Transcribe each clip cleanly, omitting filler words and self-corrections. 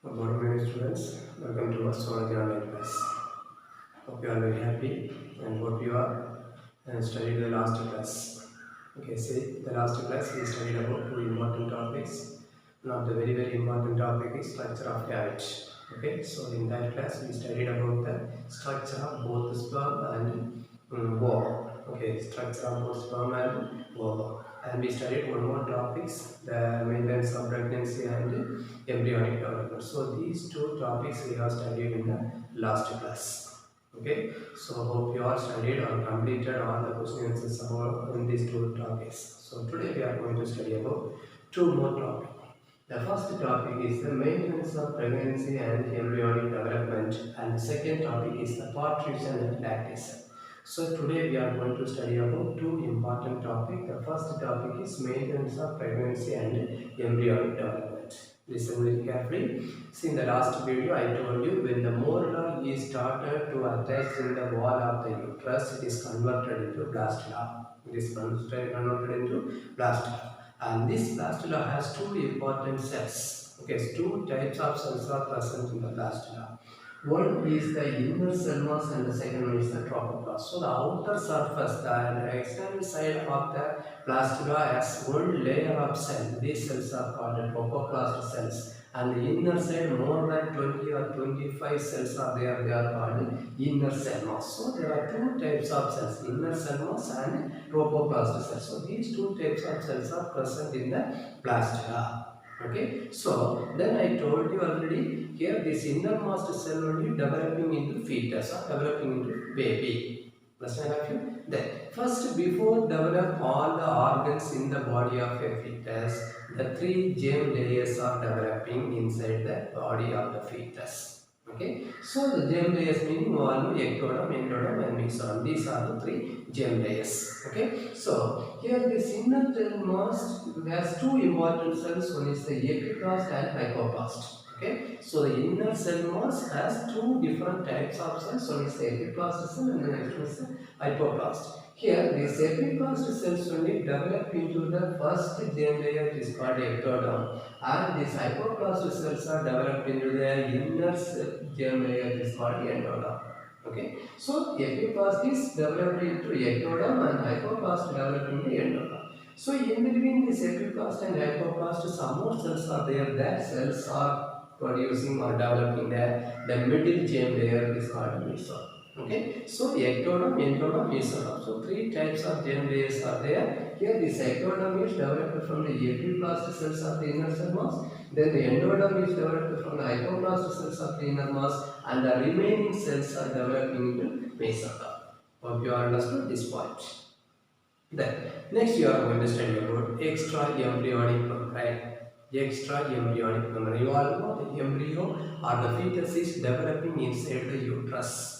Good morning, students. Welcome to Astrology Online class. Hope you are very happy and hope you are studied the last class. Okay, see, the last class we studied about two important topics. One of the very important topic is structure of cabbage. Okay, so in that class we studied about the structure of both sperm and ovum. Okay, structure of both sperm and ovum. And we studied one more topics, the maintenance of pregnancy and embryonic development. So these two topics we have studied in the last class. Okay, so hope you all studied or completed all the question answers about in these two topics. So today we are going to study about two more topics. The first topic is the maintenance of pregnancy and embryonic development, and the second topic is the partition and lactation. So today we are going to study about two important topics. The first topic is maintenance of pregnancy and embryonic development. Listen very carefully. See, in the last video I told you when the morula is started to attach in the wall of the uterus, it is converted into blastula. It is converted into blastula. And this blastula has two important cells. Okay, two types of cells are present in the blastula. One is the inner cell mass and the second one is the trophoblast. So the outer surface, the external side of the blastula has one layer of cell. These cells are called the trophoblast cells. And the inner side, more than 20 or 25 cells are there. They are called inner cell mass. So there are two types of cells, inner cell mass and trophoblast cells. So these two types of cells are present in the blastula. Okay, so then I told you already here this innermost cell only developing into fetus or developing into baby. Understand you? Then first, before develop all the organs in the body of a fetus, the three germ layers are developing inside the body of the fetus. Okay, so the germ layers meaning one, ectoderm, endoderm and mesoderm. These are the three germ layers. Okay, so here this inner cell mass has two important cells. One is the epiblast and hypoblast. Okay, so the inner cell mass has two different types of cells. One is the epiblast cell and the next one is the hypoblast. Here, these epiblast cells only develop into the first germ layer, it is called ectoderm, and these hypoblast cells are developed into the inner germ layer, it is called endoderm. Okay, so epiblast is developed into ectoderm and hypoblast developed into endoderm. So in between this epiblast and hypoblast, some more cells are there. That cells are producing or developing the middle germ layer is called mesoderm. Okay, so ectoderm, endoderm, mesoderm. So three types of germ layers are there. Here this ectoderm is developed from the epiblast cells of the inner cell mass. Then the endoderm is developed from the hypoblast cells of the inner mass, and the remaining cells are developing into mesoderm. Hope you understood this point. Then next you are going to study about extra embryonic membrane. Extra embryonic membrane. You all know the embryo or the fetus is developing inside the uterus.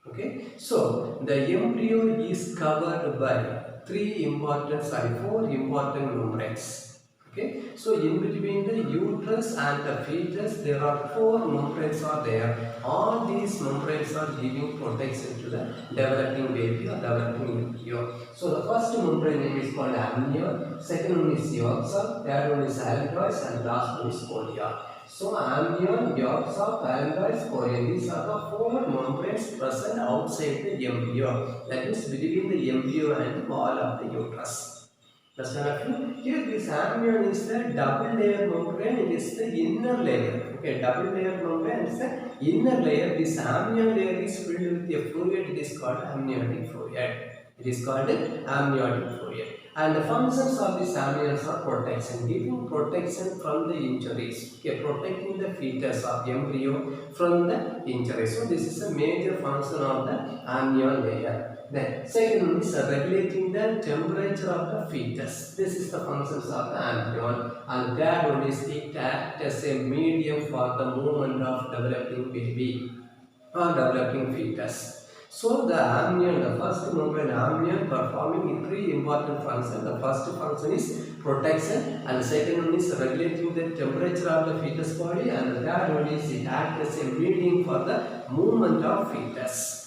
Okay, so the embryo is covered by four important membranes. Okay, so in between the uterus and the fetus there are four membranes are there. All these membranes are giving protection to the developing baby or developing embryo. So the first membrane name is called amnion, second one is yolk sac, third one is allantois, and last one is chorion. So amnion, yolk sac, allantois, chorion, these are the four membranes present outside the embryo, that is between the embryo and the wall of the uterus. Here this amnion is the double layer membrane, it is the inner layer. Okay, double layer membrane is the inner layer. This amnion layer is filled with a fluid, it is called amniotic fluid. It is called amniotic fluid. And the functions of this amnions are protection, giving protection from the injuries. Okay, protecting the fetus or embryo from the injuries. So this is a major function of the amnion layer. Then second one is regulating the temperature of the fetus. This is the functions of the amnion. And third one is it acts as a medium for the movement of developing baby or developing fetus. So the amnion, the first membrane amnion performing three important functions. The first function is protection, and the second one is regulating the temperature of the fetus body, and the third one is it acts as a medium for the movement of fetus.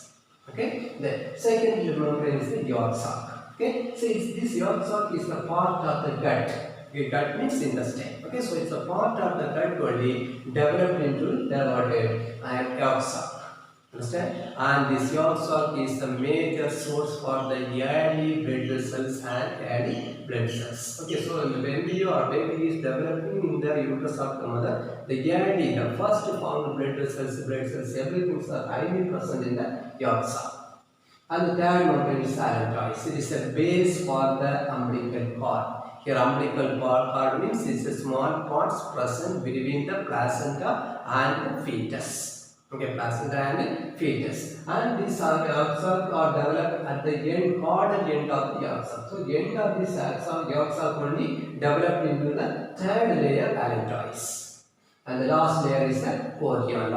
Okay, the second membrane is the yolk sac. Okay, so this yolk sac is the part of the gut. Okay, gut means intestine. Okay, so it's a part of the gut only developed into the what yolk sac. Understand? And this yolk sac is the major source for the early blood vessels and early blood cells. Okay, so when the embryo or baby is developing in the uterus of the mother, the first formed blood cells, everything is highly present in the yolk sac. And the third membrane is allantois. It is a base for the umbilical cord. Here umbilical cord means it's a small parts present between the placenta and the fetus. Okay, placenta and fetus. And these yolk sac are developed at the end, caudal end of the yolk sac. So the end of this yolk sac only developed into the third layer allantois. And the last layer is the chorion.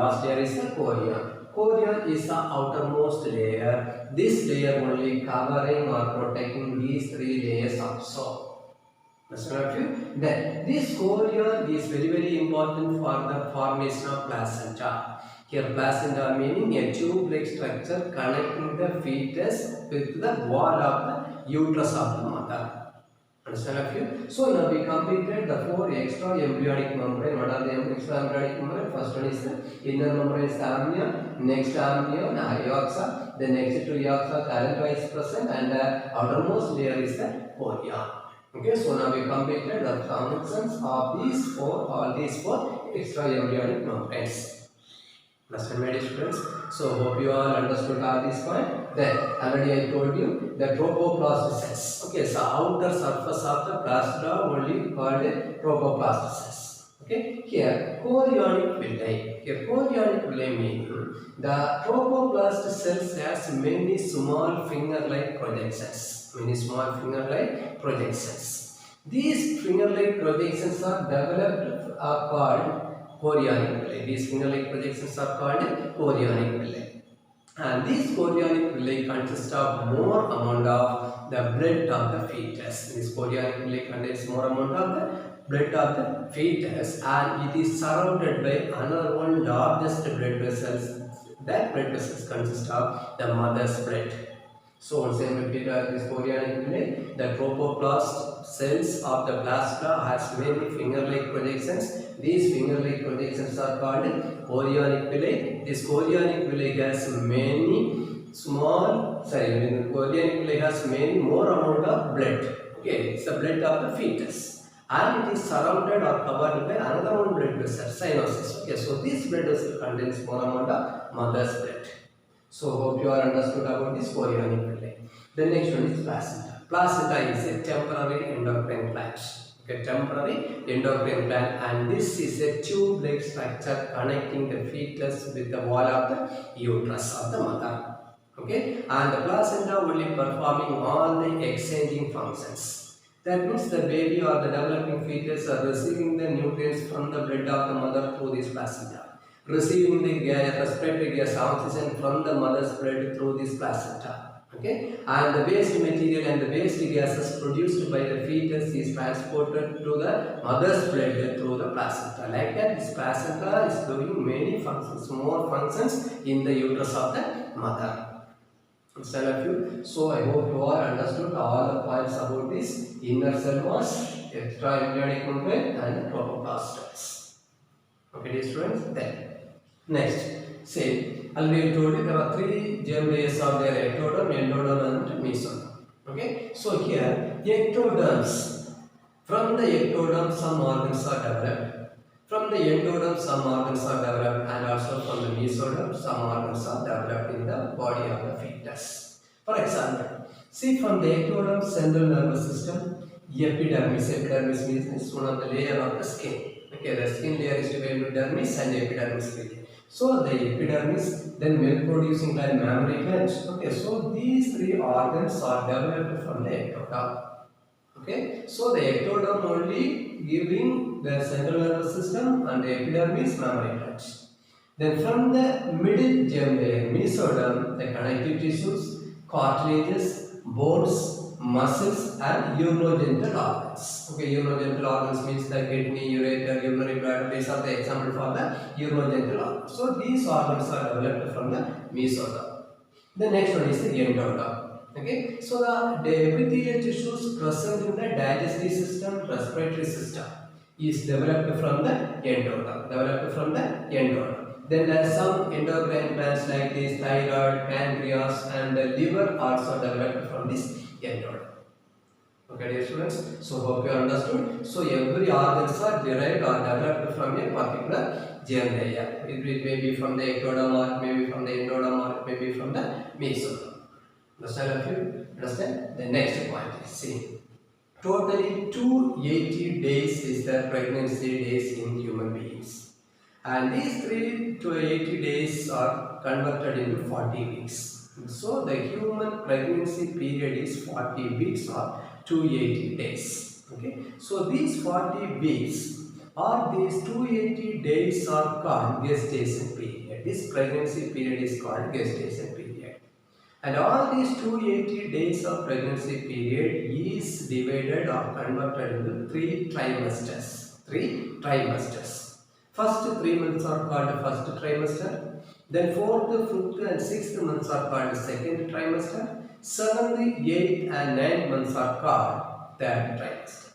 Chorion is the outermost layer. This layer only covering or protecting these three layers also. Then this chorion is very important for the formation of placenta. Here placenta meaning a tube-like structure connecting the fetus with the wall of the uterus of the mother. Understand of you? So now we completed the 4 extra embryonic membrane. What are the extra embryonic membrane? First one is the inner membrane is the amnion, next amnion, yolk sac, the next to yolk sac allantois is present, and the outermost layer is the chorion. Okay, so now we completed the functions of all these four extra embryonic membranes. Understand, my dear students? So hope you all understood all this point. Then already I told you the trophoblast cells. Okay, so outer surface of the plastula only called a trophoblast cells. Okay, here chorionic villi. Here chorionic villi meaning the trophoblast cells has many small finger-like projections. These finger-like projections are developed called chorionic villi. These finger-like projections are called chorionic villi. And these chorionic villi consist of more amount of the blood of the fetus. This chorionic villi contains more amount of the blood of the fetus, and it is surrounded by another one largest blood vessels. That blood vessels consist of the mother's blood. So once again repeat this chorionic villi. The trophoblast cells of the blastula has many finger-like projections. These finger-like projections are called chorionic villi. This chorionic villi has chorionic villi has many more amount of blood. Okay, it's the blood of the fetus, and it is surrounded or covered by another one blood vessel, cyanosis. Okay, so this blood vessel contains more amount of mother's blood. So hope you are understood about this chorionic villi. The next one is placenta. Placenta is a temporary endocrine gland. Okay, temporary endocrine gland, and this is a tube-like structure connecting the fetus with the wall of the uterus of the mother. Okay, and the placenta only performing all the exchanging functions. That means the baby or the developing fetus are receiving the nutrients from the blood of the mother through this placenta, receiving the respiratory gas oxygen from the mother's blood through this placenta. Okay, and the waste material and the waste gases produced by the fetus is transported to the mother's blood through the placenta. Like that, this placenta is doing many functions, more functions in the uterus of the mother. Understand of you? So I hope you all understood all the points about this inner cell mass, extra embryonic membrane, and trophoblast. Okay, dear students. Then next, say. Already told you there are three germ layers of their ectoderm, endoderm, and mesoderm. Okay, so here ectoderms. From the ectoderm, some organs are developed. From the endoderm, some organs are developed, and also from the mesoderm, some organs are developed in the body of the fetus. For example, see from the ectoderm, central nervous system, epidermis. Epidermis means one of the layer of the skin. Okay, the skin layer is divided into dermis and epidermis layer. So the epidermis, then milk-producing gland, mammary gland. Okay, so these three organs are developed from the ectoderm. Okay, so the ectoderm only giving the central nervous system and the epidermis, mammary gland. Then from the middle germ layer, mesoderm, the connective tissues, cartilages, bones, muscles, and urinogenital organs. Okay, urinogenital organs means the kidney, ureter, urinary bladder. These are the example for the urinogenital organs. So these organs are developed from the mesoderm. The next one is the endoderm. Okay, so the epithelial tissues present in the digestive system, respiratory system is developed from the endoderm. Developed from the endoderm. Then there are some endocrine glands like this, thyroid, pancreas, and the liver also developed from this endoderm. Okay, dear students. So hope you understood. So every organs are derived or developed from a particular germ layer. It may be from the ectoderm, or maybe from the endoderm, or maybe from the mesoderm. Understand of you? Understand? The next point is see. Totally 280 days is the pregnancy days in human beings. And these 3 to 80 days are converted into 40 weeks. So the human pregnancy period is 40 weeks or 280 days. Okay. So these 40 weeks or these 280 days are called gestation period. This pregnancy period is called gestation period. And all these 280 days of pregnancy period is divided or converted into 3 trimesters. 3 trimesters. First 3 months are called first trimester. Then 4th, 5th and 6th months are called second trimester. 7th, 8th and 9th months are called third trimester.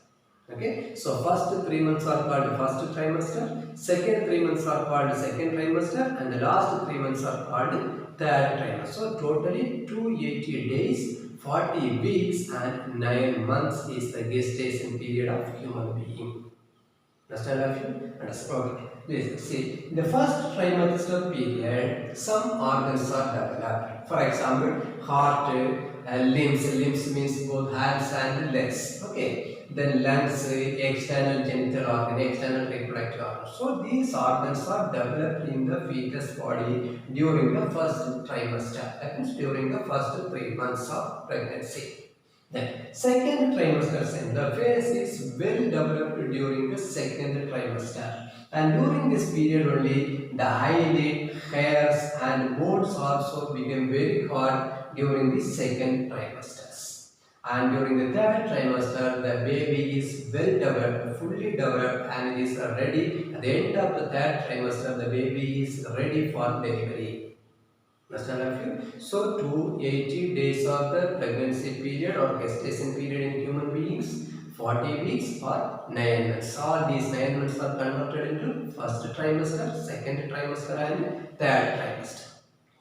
Okay, so first 3 months are called first trimester, second 3 months are called second trimester, and the last 3 months are called third trimester. So totally 280 days, 40 weeks and 9 months is the gestation period of human being. Understand of you? Understand? Okay. Please see, in the first trimester period, some organs are developed. For example, heart, limbs. Limbs means both hands and legs. Okay. Then lungs, external genital organ, external reproductive organ. So these organs are developed in the fetus body during the first trimester. That means during the first 3 months of pregnancy. Then second trimester, the phase is well developed during the second trimester. And during this period only, the eyelid, hairs and bones also become very hard during the second trimesters. And during the third trimester, the baby is well developed, fully developed, and it is ready. At the end of the third trimester, the baby is ready for delivery. Understand of you? So 280 days of the pregnancy period or gestation period in human beings, 40 weeks or 9 months. All these 9 months are converted into first trimester, second trimester and third trimester.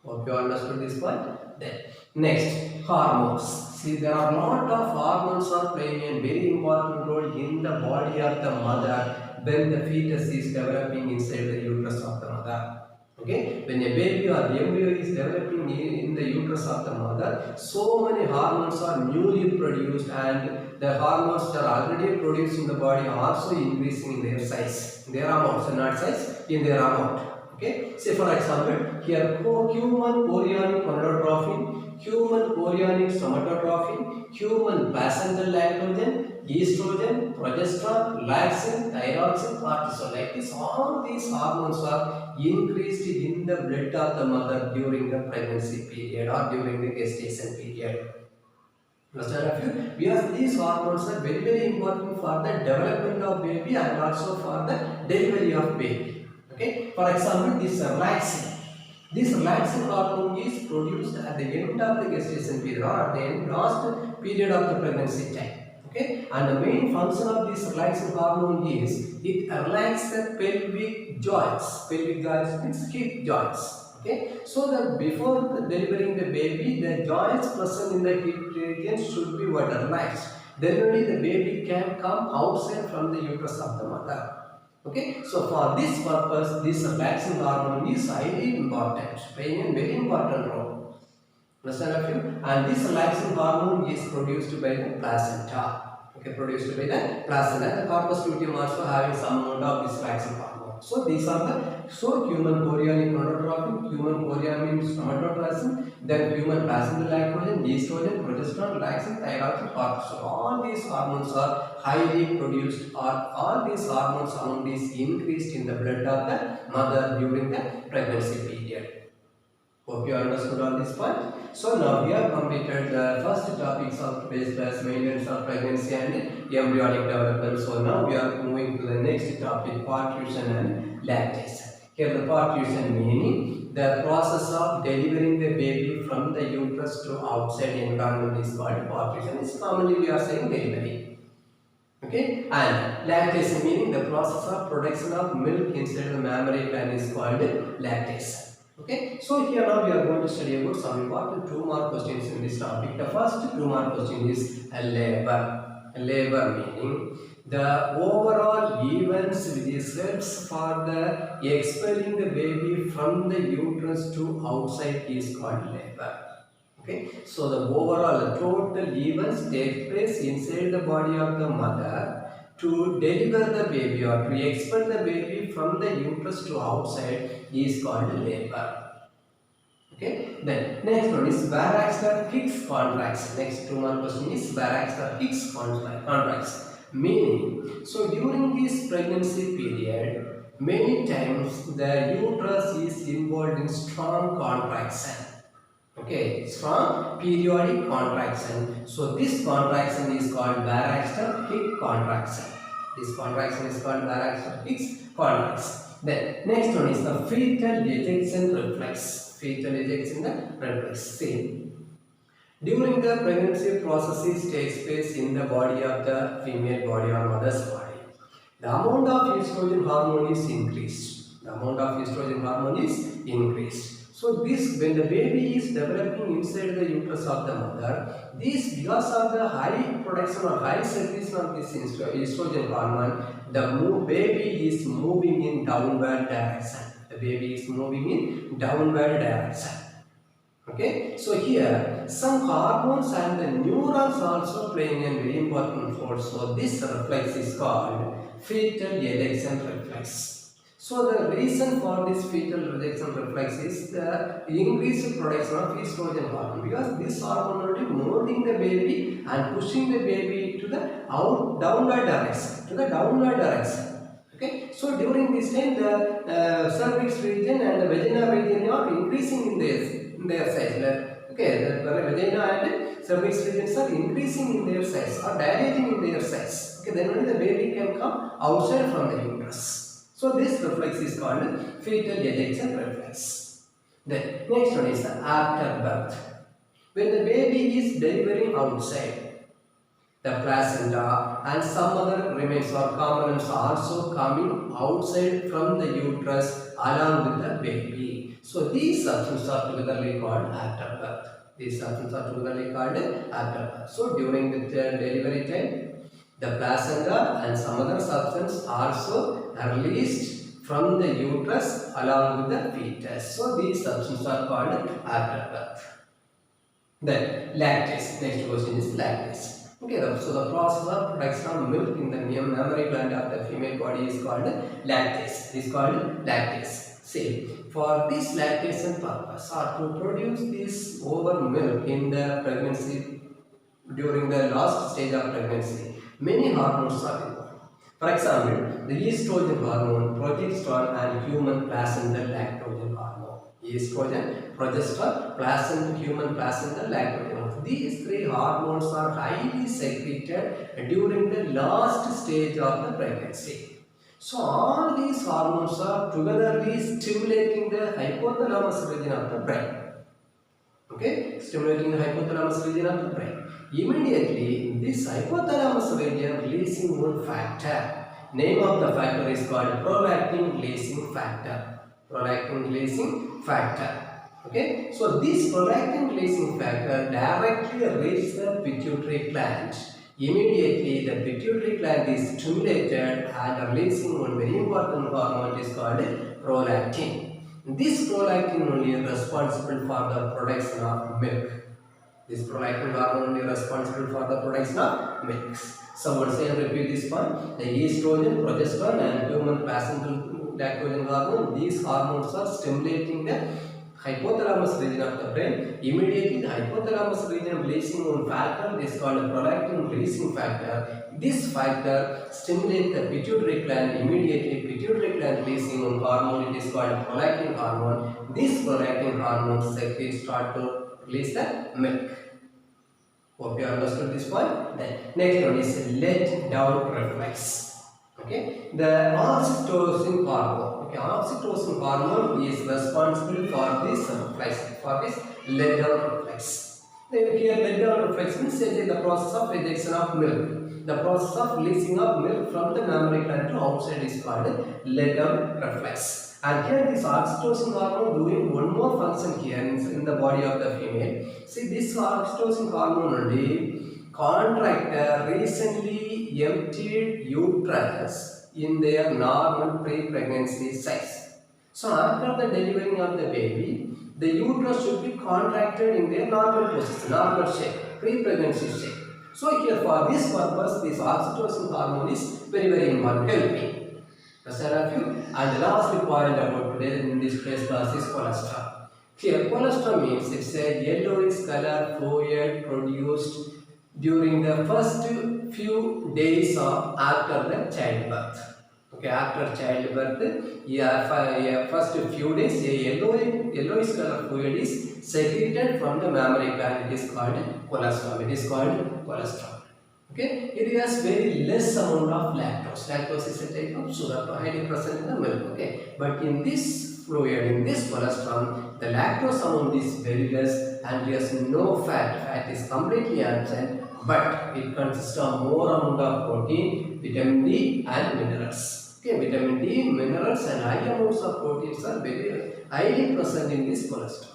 Hope you understood this point. Then next, hormones. See, there are a lot of hormones are playing a very important role in the body of the mother when the fetus is developing inside the uterus of the mother. Okay, when a baby or embryo is developing in the uterus of the mother, so many hormones are newly produced, and the hormones that are already produced in the body are also increasing in their size, in their amount, so not size, in their amount. Okay, say for example, here human chorionic gonadotrophin, human chorionic somatotrophin, human placental lactogen, estrogen, progesterone, laxin, thyroxine, cortisol. Like this, all these hormones are increased in the blood of the mother during the pregnancy period or during the gestation period. Understand of you? Because these hormones are very, very important for the development of baby and also for the delivery of baby. Okay, for example, this relaxin. This relaxin hormone is produced at the end of the gestation period or at the end, last period of the pregnancy time. Okay, and the main function of this relaxin hormone is it relaxes the pelvic joints. Pelvic joints means hip joints. Okay, so that before delivering the baby, the joints present in the hip region should be relaxed. Then only the baby can come outside from the uterus of the mother. Okay, so for this purpose, this relaxin hormone is highly important, playing a very important role. Understand of you? And this relaxin hormone is produced by the placenta. Okay, produced by the placenta. The corpus luteum also having some amount of this relaxin hormone. So these are the human chorionic gonadotrophin, human chorionic somatotrophin, then human placental lactogen, estrogen, progesterone, laxin, thyroxine, cortisol. All these hormones are highly produced, or all these hormones amount is increased in the blood of the mother during the pregnancy period. Hope you understood on this point. So now we have completed the first topics of today's class, maintenance of pregnancy and embryonic development. So now we are moving to the next topic, parturition and lactation. Here the parturition meaning the process of delivering the baby from the uterus to outside environment is called partition. It's commonly we are saying delivery. Okay, and lactation meaning the process of production of milk inside the mammary gland is called lactation. Okay, so here now we are going to study about some important 2-mark questions in this topic. The first 2-mark question is labor. Labor meaning the overall events which is helps for the expelling the baby from the uterus to outside is called labor. Okay, so the overall total events take place inside the body of the mother to deliver the baby or to expel the baby from the uterus to outside is called labor. Okay, then next one is Baraxter Hicks contracts. Next 2-mark question is Baraxter Hicks contracts. Meaning, so during this pregnancy period, many times the uterus is involved in strong contraction. Okay, strong periodic contraction. So this contraction is called Baraxter Hicks contraction. This contraction is called Baraxter Hicks contraction. Then next one is the fetal ejection reflex. Fetal ejection reflex. See, during the pregnancy processes takes place in the body of the female body or mother's body. The amount of estrogen hormone is increased. The amount of estrogen hormone is increased. So this, when the baby is developing inside the uterus of the mother, this because of the high production or high secretion of this estrogen hormone, the baby is moving in downward direction. The baby is moving in downward direction. Okay, so here some hormones and the neurons also playing a very important role. So this reflex is called fetal ejection reflex. So the reason for this fetal ejection reflex is the increased production of estrogen hormone, because this hormone will be moving the baby and pushing the baby to the downward direction. Okay, so during this time the cervix region and the vagina region are increasing in their size. Okay, the vagina and cervix regions are increasing in their size or dilating in their size. Okay, then only the baby can come outside from the uterus. So this reflex is called fetal ejection reflex. The next one is the after birth. When the baby is delivering outside, the placenta and some other remains or components are also coming outside from the uterus along with the baby. So these substances are together called after birth. These substances are together called after birth. So during the delivery time, the placenta and some other substance also are released from the uterus along with the fetus. So these substances are called after birth. Then lactation. Next question is lactation. Okay, so the process of production of milk in the mammary gland of the female body is called lactation. It is called lactation. See, for this lactation purpose or to produce this over milk in the pregnancy during the last stage of pregnancy, many hormones are involved. For example, the estrogen hormone, progesterone and human placental lactogen hormone. Estrogen, progesterone, human placental lactogen hormone. These 3 hormones are highly secreted during the last stage of the pregnancy. So all these hormones are togetherly stimulating the hypothalamus region of the brain. Okay, stimulating the hypothalamus region of the brain. Immediately, this hypothalamus region releasing one factor. Name of the factor is called prolactin releasing factor. Prolactin releasing factor. Okay, so this prolactin releasing factor directly reaches the pituitary gland. Immediately, the pituitary gland is stimulated and releasing one very important hormone is called prolactin. This prolactin only is responsible for the production of milk. This prolactin hormone is responsible for the production of milk. So once I repeat this point, the estrogen, progesterone and human placental lactogen hormone, these hormones are stimulating the hypothalamus region of the brain. Immediately the hypothalamus region releasing one factor is called a prolactin releasing factor. This factor stimulates the pituitary gland. Immediately pituitary gland releasing one hormone, it is called prolactin hormone. This prolactin hormone secretes start to release the milk. Hope you understood this point. Then next one is let down reflex. Okay, the oxytocin hormone. Okay, oxytocin hormone is responsible for this reflex, for this let down reflex. Then here let down reflex means the process of ejection of milk. The process of releasing of milk from the mammary gland to outside is called let down reflex. And here this oxytocin hormone doing one more function here in the body of the female. See, this oxytocin hormone only contract a recently emptied uterus in their normal pre-pregnancy size. So after the delivering of the baby, the uterus should be contracted in their normal position, normal shape, pre-pregnancy shape. So here for this purpose, this oxytocin hormone is very important, helping. Understand of you? And the last point about today in this place class is cholesterol. Here, cholesterol means it's a yellowish color fluid produced during the first few days of after the childbirth. Okay, after childbirth, first few days, a yellowish color fluid is secreted from the mammary gland. It is called cholesterol. It is called cholesterol. Okay, it has very less amount of lactose. Lactose is a type of sugar highly present in the milk. Okay, but in this fluid, in this cholesterol, the lactose amount is very less and it has no fat. Fat is completely absent, but it consists of more amount of protein, vitamin D, and minerals. Okay, vitamin D, minerals, and high amounts of proteins are very highly present in this cholesterol.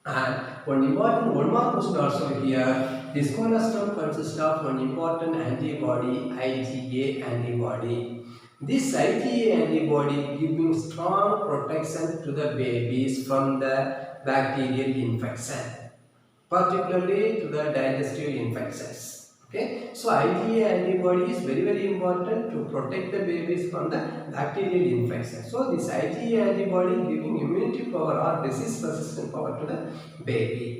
And one more question also here. This cholesterol consists of one important antibody, IgA antibody. This IgA antibody giving strong protection to the babies from the bacterial infection, particularly to the digestive infections. Okay, so IgA antibody is very important to protect the babies from the bacterial infection. So this IgA antibody giving immunity power or disease resistant power to the baby.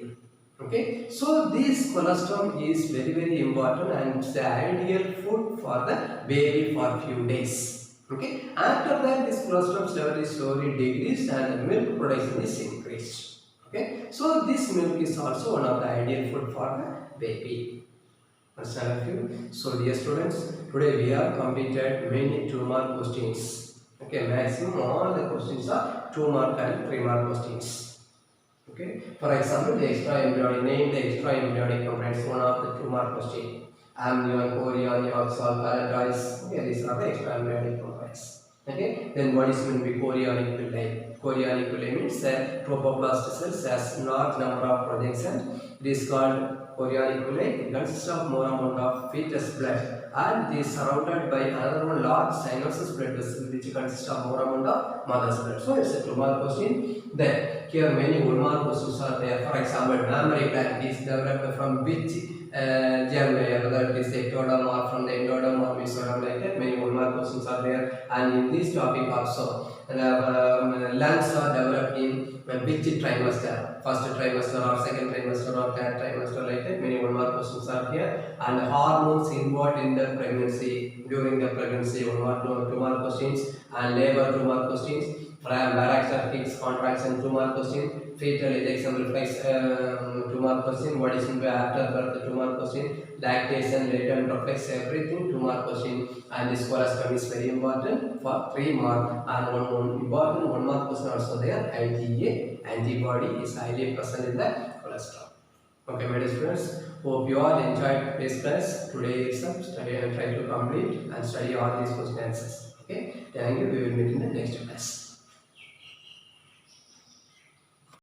Okay, so this cholesterol is very important and it's the ideal food for the baby for few days. Okay, after that this cholesterol level is slowly decreased and the milk production is increased. Okay, so this milk is also one of the ideal food for the baby. Understand you? So dear students, today we have completed many 2 mark questions. Okay, maximum all the questions are 2 mark and 3 mark questions. Okay, for example, the extra embryonic name, the extra embryonic components, one of the 2 mark question. Amnion, chorion, oxal, paradise. Okay, these are the extra embryonic components. Okay, then what is meant by chorionic villi? Chorionic villi means that trophoblast cells has large number of projections. It is called chorionic villi. It consists of more amount of fetus blood and is surrounded by another one large cyanosus blood vessel which consists of more amount of mother's blood. So it's a 2 mark question. Then here many 1 mark questions are there. For example, mammary gland is developed from which germ layer, whether it is ectoderm or from the endoderm or mesoderm, like that. Many 1 mark questions are there. And in this topic also, lungs are developed in which trimester, first trimester or second trimester or third trimester, like that. Many 1 mark questions are here. And hormones involved in the pregnancy, during the pregnancy, 1 mark, 2 mark questions. And labor, 2 mark questions. Barracks fixed contraction, 2 mark question. Fetal ejection reflex, 2 mark question. What is meant by after birth, 2 mark question. Lactation, latent reflex, everything 2 mark question. And this cholesterol is very important for 3 mark. And one important 1 mark question also there. IgA antibody is highly present in the cholesterol. Okay, my dear students, hope you all enjoyed this class. Today is some study and try to complete and study all these question answers. Okay, thank you. We will meet in the next class.